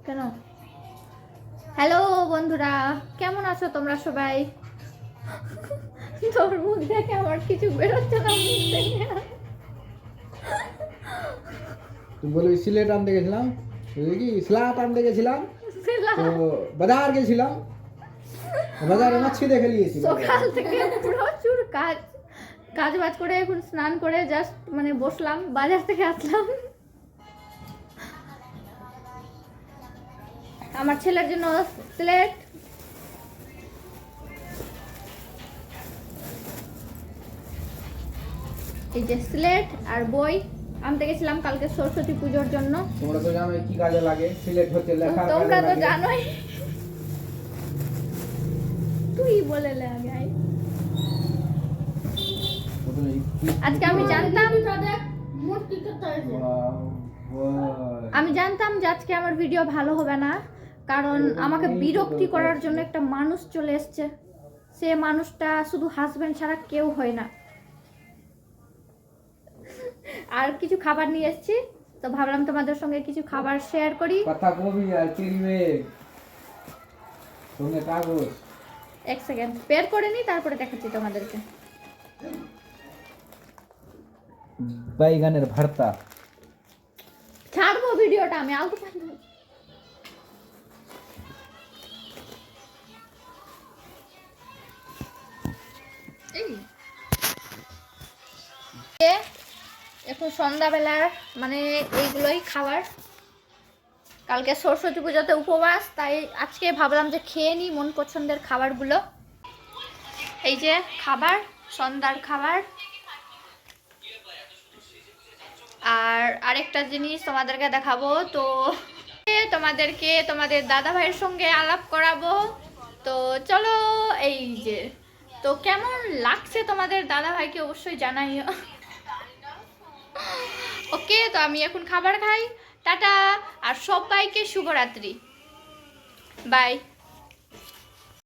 কেন? হ্যালো বন্ধুরা, কেমন আছো তোমরা সবাই? তোর মুখ দেখে আমার কিছু বেরোচ্ছে না মুখ থেকে। তুই বলবি সিলেট আনতে গেছিলাম, কি স্লাট আনতে গেছিলাম, সিলা। তো বাজার গেছিলাম, বাজারে মাছি দেখে নিয়েছি। সকাল থেকে প্রচুর কাজ কাজ বাজ করে এখন স্নান করে জাস্ট মানে বসলাম, বাজার থেকে আসলাম। আমার ছেলের জন্য সিলেট, এই যে সিলেট আর বই আনতে গেছিলাম কালকে সরস্বতী পুজোর জন্য। তোমরা তো জানো কি কাজে লাগে, সিলেট হচ্ছে লেখার কাজে তোমরা তো লাগে। জানোই, তুই বলে লে আগে আয়। আজকে আমি জানতাম আমি জানতাম যে আজকে আমার ভিডিও ভালো হবে না, কারণ আমাকে বিরক্তি করার জন্য একটা মানুষ চলে এসছে। সে মানুষটা শুধু হাজবেন্ড ছাড়া কেউ হয় না। আর কিছু খাবার নিয়ে এসেছি, তো ভাবলাম তোমাদের সঙ্গে কিছু খাবার শেয়ার করি। কথা কবি আর চিরবে সঙ্গে কাগজ। এক সেকেন্ড বের করে নি, তারপরে দেখাচ্ছি তোমাদেরকে। বাইগানের ভর্তা। ছাড়বো ভিডিওটা আমি আলতু ফালতু। এখন সন্ধ্যাবেলার মানে এইগুলোই খাবার। কালকে সরস্বতী পুজোতে উপবাস, তাই আজকে ভাবলাম যে খেয়ে নিই মন পছন্দের খাবারগুলো। এই যে খাবার, সন্ধ্যার খাবার। আর আরেকটা জিনিস তোমাদেরকে দেখাবো, তো তোমাদেরকে তোমাদের দাদা ভাইয়ের সঙ্গে আলাপ করাবো। তো চলো, এই যে তো কেমন লাগছে তোমাদের দাদা ভাইকে অবশ্যই জানাইও। ওকে, তো আমি এখন খাবার খাই। টাটা, আর সবাইকে শুভরাত্রি, বাই।